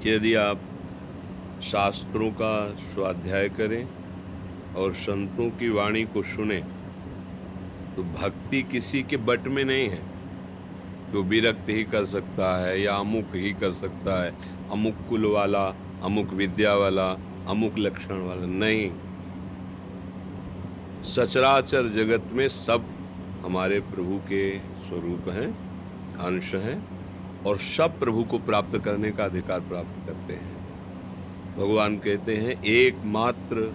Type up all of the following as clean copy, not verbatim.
यदि आप शास्त्रों का स्वाध्याय करें और संतों की वाणी को सुने तो भक्ति किसी के बट में नहीं है। जो विरक्त ही कर सकता है या अमुक ही कर सकता है, अमुक कुल वाला, अमुक विद्या वाला, अमुक लक्षण वाला नहीं। सचराचर जगत में सब हमारे प्रभु के स्वरूप हैं, अंश हैं और सब प्रभु को प्राप्त करने का अधिकार प्राप्त करते हैं। भगवान कहते हैं एकमात्र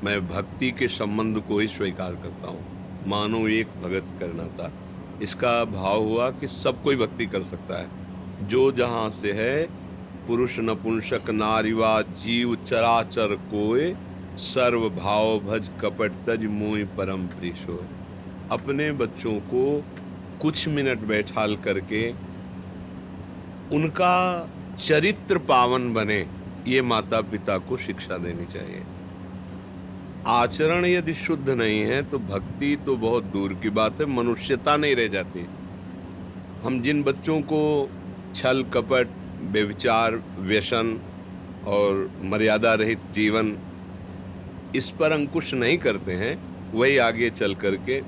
मैं भक्ति के संबंध को ही स्वीकार करता हूँ, मानो एक भगत करना था। इसका भाव हुआ कि सब कोई भक्ति कर सकता है। जो जहाँ से है, पुरुष नपुंसक नारीवा जीव चराचर कोय, सर्व भाव भज कपट तज मोहि परम प्रीश होय। अपने बच्चों को कुछ मिनट बैठाल करके उनका चरित्र पावन बने, ये माता पिता को शिक्षा देनी चाहिए। आचरण यदि शुद्ध नहीं है तो भक्ति तो बहुत दूर की बात है, मनुष्यता नहीं रह जाती। हम जिन बच्चों को छल कपट, व्यभिचार, व्यसन और मर्यादा रहित जीवन, इस पर अंकुश नहीं करते हैं, वही आगे चल करके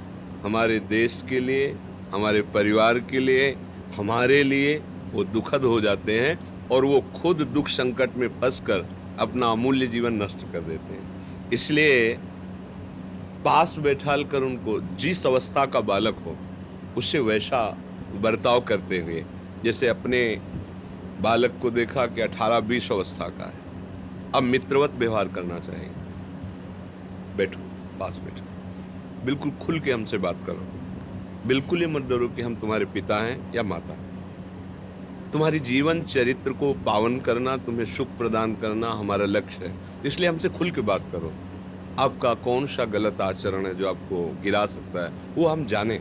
हमारे देश के लिए, हमारे परिवार के लिए, हमारे लिए वो दुखद हो जाते हैं और वो खुद दुख संकट में फंसकर अपना अमूल्य जीवन नष्ट कर देते हैं। इसलिए पास बैठाल कर उनको जिस अवस्था का बालक हो उससे वैसा बर्ताव करते हुए, जैसे अपने बालक को देखा कि 18-20 अवस्था का है, अब मित्रवत व्यवहार करना चाहिए। बैठो, पास बैठो, बिल्कुल खुल के हमसे बात करो, बिल्कुल ये मत डरो कि हम तुम्हारे पिता हैं या माता। तुम्हारी जीवन चरित्र को पावन करना, तुम्हें सुख प्रदान करना हमारा लक्ष्य है, इसलिए हमसे खुल के बात करो। आपका कौन सा गलत आचरण है जो आपको गिरा सकता है, वो हम जाने,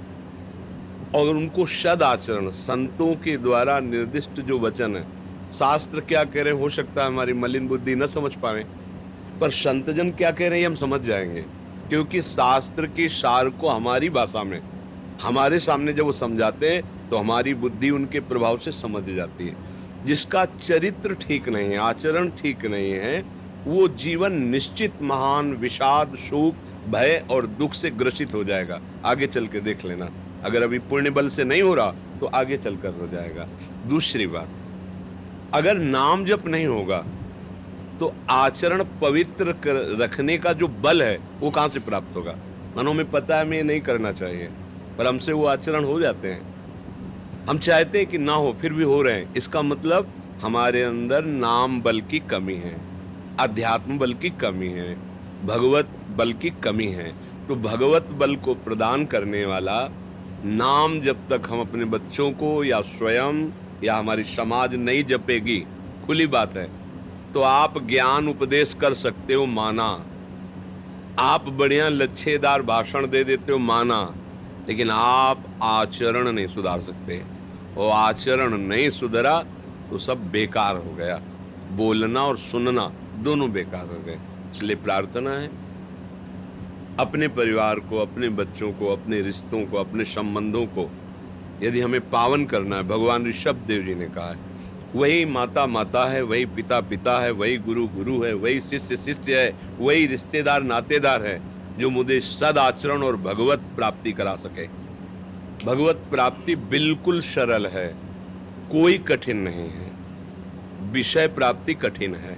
और उनको सद आचरण, संतों के द्वारा निर्दिष्ट जो वचन है, शास्त्र क्या कह रहे हैं हो सकता है हमारी मलिन बुद्धि न समझ पाए, पर संतजन क्या कह रहे हैं हम समझ जाएंगे, क्योंकि शास्त्र के सार को हमारी भाषा में हमारे सामने जब वो समझाते हैं तो हमारी बुद्धि उनके प्रभाव से समझ जाती है। जिसका चरित्र ठीक नहीं है, आचरण ठीक नहीं है, वो जीवन निश्चित महान विषाद, शोक, भय और दुख से ग्रसित हो जाएगा। आगे चल के देख लेना, अगर अभी पुण्य बल से नहीं हो रहा तो आगे चलकर हो जाएगा। दूसरी बात, अगर नाम जप नहीं होगा तो आचरण पवित्र रखने का जो बल है वो कहाँ से प्राप्त होगा। मनो में पता है हमें ये नहीं करना चाहिए, पर हमसे वो आचरण हो जाते हैं। हम चाहते हैं कि ना हो, फिर भी हो रहे हैं। इसका मतलब हमारे अंदर नाम बल की कमी है, अध्यात्म बल की कमी है, भगवत बल की कमी है। तो भगवत बल को प्रदान करने वाला नाम जब तक हम अपने बच्चों को या स्वयं या हमारी समाज नहीं जपेगी, खुली बात है, तो आप ज्ञान उपदेश कर सकते हो, माना, आप बढ़िया लच्छेदार भाषण दे देते हो, माना, लेकिन आप आचरण नहीं सुधार सकते। और आचरण नहीं सुधरा तो सब बेकार हो गया, बोलना और सुनना दोनों बेकार हो गए। इसलिए प्रार्थना है, अपने परिवार को, अपने बच्चों को, अपने रिश्तों को, अपने संबंधों को यदि हमें पावन करना है, भगवान ऋषभ देव जी ने कहा है, वही माता माता है, वही पिता पिता है, वही गुरु गुरु है, वही शिष्य शिष्य है, वही रिश्तेदार नातेदार है जो मुझे सद आचरण और भगवत प्राप्ति करा सके। भगवत प्राप्ति बिल्कुल सरल है, कोई कठिन नहीं है। विषय प्राप्ति कठिन है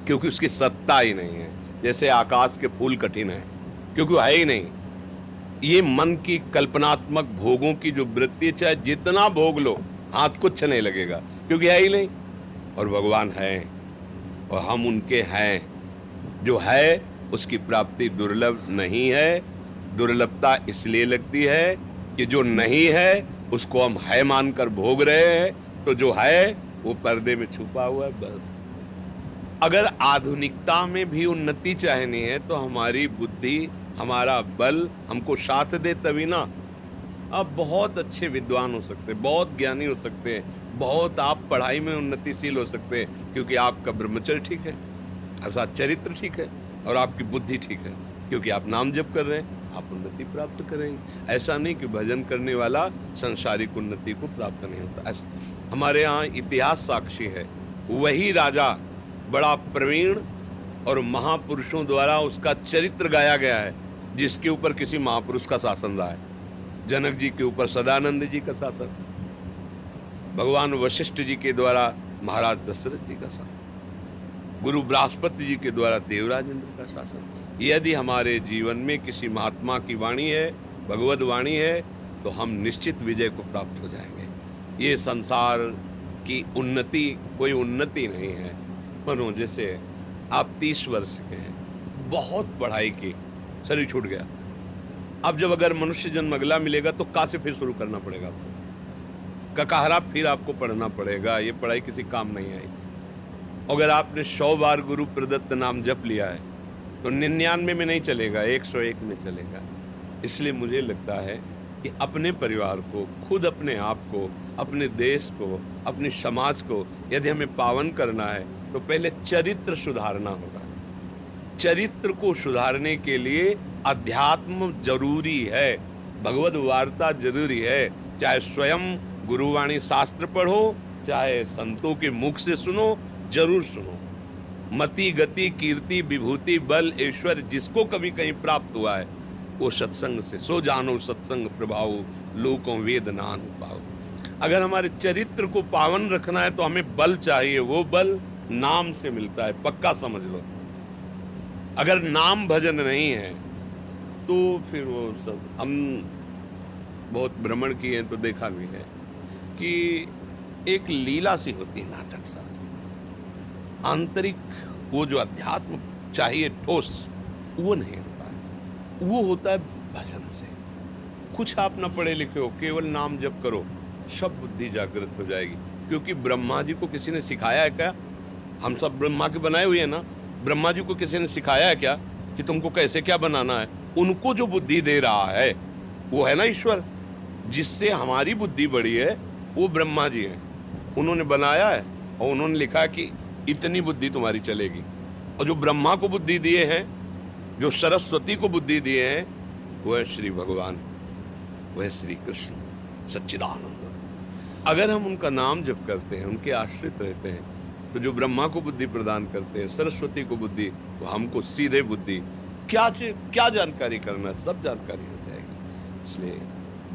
क्योंकि उसकी सत्ता ही नहीं है। जैसे आकाश के फूल कठिन है क्योंकि है ही नहीं। ये मन की कल्पनात्मक भोगों की जो वृत्ति, चाहे जितना भोग लो हाथ कुछ नहीं लगेगा क्योंकि है ही नहीं। और भगवान है और हम उनके हैं। जो है उसकी प्राप्ति दुर्लभ नहीं है। दुर्लभता इसलिए लगती है कि जो नहीं है उसको हम है मानकर भोग रहे हैं, तो जो है वो पर्दे में छुपा हुआ है। बस अगर आधुनिकता में भी उन्नति चाहनी है तो हमारी बुद्धि, हमारा बल हमको साथ दे तभी ना। आप बहुत अच्छे विद्वान हो सकते हैं, बहुत ज्ञानी हो सकते हैं, बहुत आप पढ़ाई में उन्नतिशील हो सकते हैं, क्योंकि आपका ब्रह्मचर्य ठीक है, अर्थात चरित्र ठीक है, और आपकी बुद्धि ठीक है, क्योंकि आप नाम जप कर रहे हैं, आप उन्नति प्राप्त करेंगे। ऐसा नहीं कि भजन करने वाला संसारिक उन्नति को प्राप्त नहीं होता। ऐसा हमारे यहाँ इतिहास साक्षी है वही राजा बड़ा प्रवीण और महापुरुषों द्वारा उसका चरित्र गाया गया है, जिसके ऊपर किसी महापुरुष का शासन रहा है। जनक जी के ऊपर सदानंद जी का शासन, भगवान वशिष्ठ जी के द्वारा महाराज दशरथ जी का शासन, गुरु बृहस्पति जी के द्वारा देवराज इंद्र का शासन। यदि हमारे जीवन में किसी महात्मा की वाणी है, भगवत वाणी है, तो हम निश्चित विजय को प्राप्त हो जाएंगे। ये संसार की उन्नति कोई उन्नति नहीं है। मानो जैसे आप 30 वर्ष के हैं, बहुत पढ़ाई की, शरीर छूट गया। अब जब अगर मनुष्य जन्म अगला मिलेगा तो कहाँ से फिर शुरू करना पड़ेगा आपको? ककाहरा फिर आपको पढ़ना पड़ेगा। ये पढ़ाई किसी काम नहीं आई। अगर आपने 100 बार गुरु प्रदत्त नाम जप लिया है तो 99 में नहीं चलेगा, 101 में चलेगा। इसलिए मुझे लगता है कि अपने परिवार को, खुद अपने आप को, अपने देश को, अपने समाज को यदि हमें पावन करना है तो पहले चरित्र सुधारना होगा। चरित्र को सुधारने के लिए अध्यात्म जरूरी है, भगवद वार्ता जरूरी है। चाहे स्वयं गुरुवाणी शास्त्र पढ़ो, चाहे संतों के मुख से सुनो, जरूर सुनो। मति गति कीर्ति विभूति बल ऐश्वर्य जिसको कभी कहीं प्राप्त हुआ है वो सत्संग से, सो जानो सत्संग प्रभाव लोकों वेद नान पाओ। अगर हमारे चरित्र को पावन रखना है तो हमें बल चाहिए। वो बल नाम से मिलता है, पक्का समझ लो। अगर नाम भजन नहीं है तो फिर वो सब, हम बहुत भ्रमण किए हैं तो देखा भी है कि एक लीला सी होती है, नाटक सा। आंतरिक वो जो अध्यात्म चाहिए ठोस, वो नहीं होता है। वो होता है भजन से। कुछ आप ना पढ़े लिखे हो, केवल नाम जप करो, सब बुद्धि जागृत हो जाएगी। क्योंकि ब्रह्मा जी को किसी ने सिखाया है क्या? हम सब ब्रह्मा के बनाए हुए हैं ना। ब्रह्मा जी को किसी ने सिखाया है क्या कि तुमको कैसे क्या बनाना है? उनको जो बुद्धि दे रहा है वो है ना ईश्वर। जिससे हमारी बुद्धि बढ़ी है वो ब्रह्मा जी हैं। उन्होंने बनाया है और उन्होंने लिखा कि इतनी बुद्धि तुम्हारी चलेगी। और जो ब्रह्मा को बुद्धि दिए हैं, जो सरस्वती को बुद्धि दिए हैं, वो है श्री भगवान, वो है श्री कृष्ण सच्चिदानंद। अगर हम उनका नाम जप करते हैं, उनके आश्रित रहते हैं, तो जो ब्रह्मा को बुद्धि प्रदान करते हैं, सरस्वती को बुद्धि, वो हमको सीधे बुद्धि, क्या जानकारी करना है, सब जानकारी हो जाएगी। इसलिए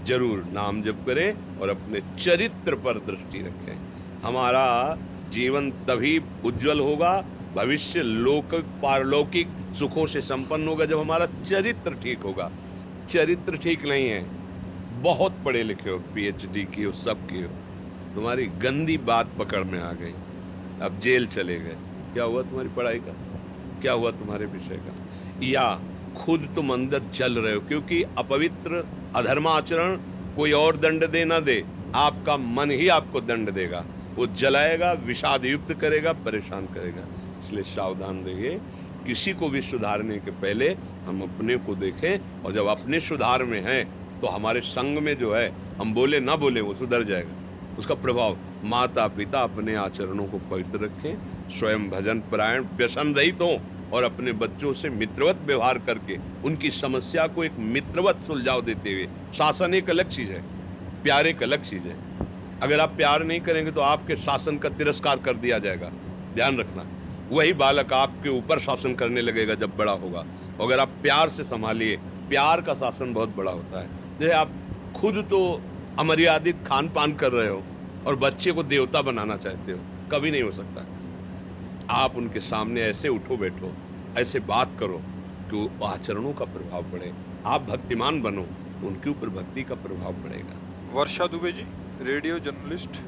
जरूर नाम जप करें और अपने चरित्र पर दृष्टि रखें। हमारा जीवन तभी उज्जवल होगा, भविष्य लोक पारलौकिक सुखों से संपन्न होगा जब हमारा चरित्र ठीक होगा। चरित्र ठीक नहीं है, बहुत पढ़े लिखे हो, PhD की हो, सब की हो, तुम्हारी गंदी बात पकड़ में आ गई, अब जेल चले गए। क्या हुआ तुम्हारी पढ़ाई का? क्या हुआ तुम्हारे विषय का? या खुद तुम अंदर जल रहे हो, क्योंकि अपवित्र अधर्माचरण कोई और दंड दे ना दे, आपका मन ही आपको दंड देगा। वो जलाएगा, विषाद युक्त करेगा, परेशान करेगा। इसलिए सावधान रहिए। किसी को भी सुधारने के पहले हम अपने को देखें, और जब अपने सुधार में हैं तो हमारे संग में जो है, हम बोले ना बोले, वो सुधर जाएगा। उसका प्रभाव, माता पिता अपने आचरणों को पवित्र रखें, स्वयं भजन परायण व्यसन रहित हों, और अपने बच्चों से मित्रवत व्यवहार करके उनकी समस्या को एक मित्रवत सुलझाव देते हुए। शासन एक अलग चीज़ है, प्यार एक अलग चीज़ है। अगर आप प्यार नहीं करेंगे तो आपके शासन का तिरस्कार कर दिया जाएगा, ध्यान रखना। वही बालक आपके ऊपर शासन करने लगेगा जब बड़ा होगा। अगर आप प्यार से संभालिए, प्यार का शासन बहुत बड़ा होता है। जैसे आप खुद तो अमर्यादित खान पान कर रहे हो और बच्चे को देवता बनाना चाहते हो, कभी नहीं हो सकता। आप उनके सामने ऐसे उठो बैठो, ऐसे बात करो कि वो आचरणों का प्रभाव पड़े। आप भक्तिमान बनो तो उनके ऊपर भक्ति का प्रभाव पड़ेगा। वर्षा दुबे जी, रेडियो जर्नलिस्ट,